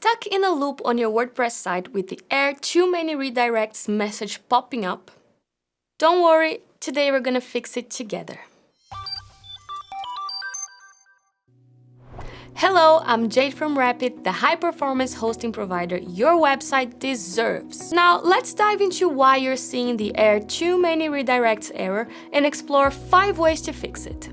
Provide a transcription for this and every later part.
Stuck in a loop on your WordPress site with the ERR Too Many Redirects message popping up? Don't worry, today we're gonna fix it together. Hello, I'm Jade from Rapyd, the high-performance hosting provider your website deserves. Now, let's dive into why you're seeing the ERR Too Many Redirects error and explore 5 ways to fix it.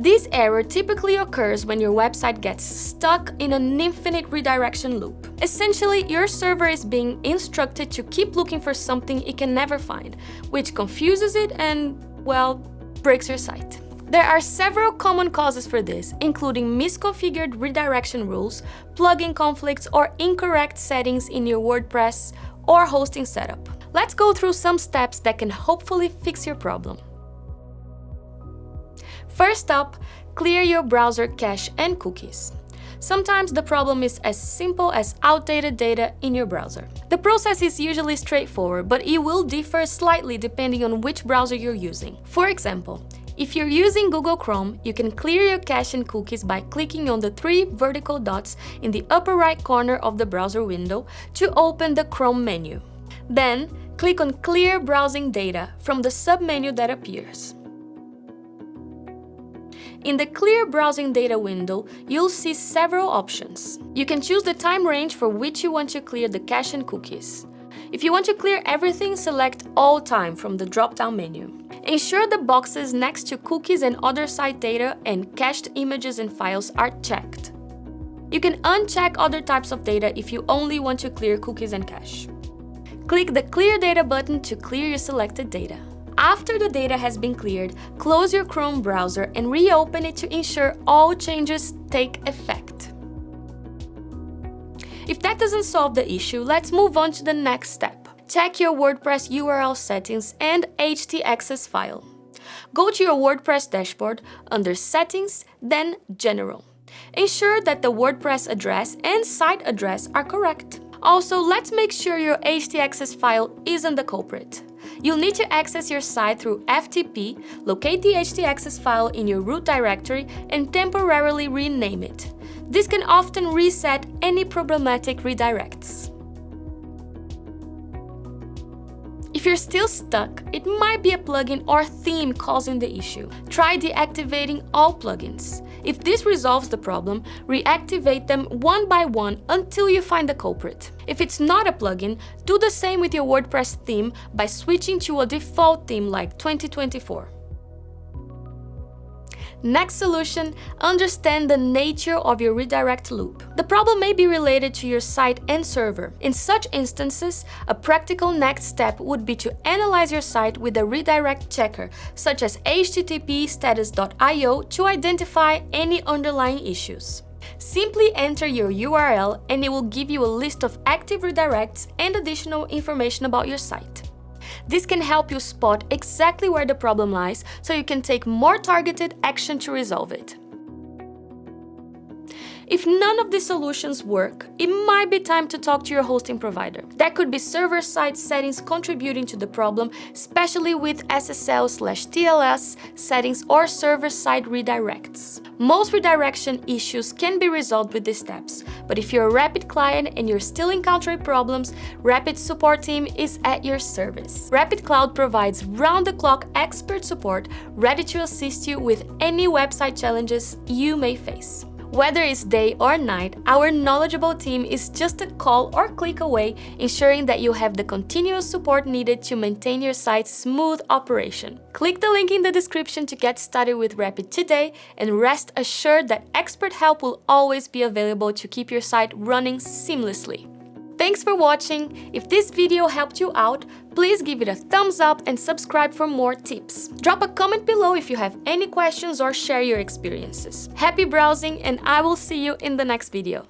This error typically occurs when your website gets stuck in an infinite redirection loop. Essentially, your server is being instructed to keep looking for something it can never find, which confuses it and, well, breaks your site. There are several common causes for this, including misconfigured redirection rules, plugin conflicts, or incorrect settings in your WordPress or hosting setup. Let's go through some steps that can hopefully fix your problem. First up, clear your browser cache and cookies. Sometimes the problem is as simple as outdated data in your browser. The process is usually straightforward, but it will differ slightly depending on which browser you're using. For example, if you're using Google Chrome, you can clear your cache and cookies by clicking on the 3 vertical dots in the upper right corner of the browser window to open the Chrome menu. Then, click on Clear Browsing Data from the submenu that appears. In the Clear Browsing Data window, you'll see several options. You can choose the time range for which you want to clear the cache and cookies. If you want to clear everything, select All Time from the drop-down menu. Ensure the boxes next to cookies and other site data and cached images and files are checked. You can uncheck other types of data if you only want to clear cookies and cache. Click the Clear Data button to clear your selected data. After the data has been cleared, close your Chrome browser and reopen it to ensure all changes take effect. If that doesn't solve the issue, let's move on to the next step. Check your WordPress URL settings and htaccess file. Go to your WordPress dashboard under Settings, then General. Ensure that the WordPress address and site address are correct. Also, let's make sure your htaccess file isn't the culprit. You'll need to access your site through FTP, locate the htaccess file in your root directory, and temporarily rename it. This can often reset any problematic redirects. If you're still stuck, it might be a plugin or theme causing the issue. Try deactivating all plugins. If this resolves the problem, reactivate them one by one until you find the culprit. If it's not a plugin, do the same with your WordPress theme by switching to a default theme like 2024. Next solution, understand the nature of your redirect loop. The problem may be related to your site and server. In such instances, a practical next step would be to analyze your site with a redirect checker, such as http://status.io, to identify any underlying issues. Simply enter your URL and it will give you a list of active redirects and additional information about your site. This can help you spot exactly where the problem lies so you can take more targeted action to resolve it. If none of these solutions work, it might be time to talk to your hosting provider. That could be server-side settings contributing to the problem, especially with SSL/TLS settings or server-side redirects. Most redirection issues can be resolved with these steps, but if you're a Rapyd client and you're still encountering problems, Rapyd's support team is at your service. Rapyd Cloud provides round-the-clock expert support ready to assist you with any website challenges you may face. Whether it's day or night, our knowledgeable team is just a call or click away, ensuring that you have the continuous support needed to maintain your site's smooth operation. Click the link in the description to get started with Rapyd today, and rest assured that expert help will always be available to keep your site running seamlessly. Thanks for watching. If this video helped you out, please give it a thumbs up and subscribe for more tips. Drop a comment below if you have any questions or share your experiences. Happy browsing, and I will see you in the next video.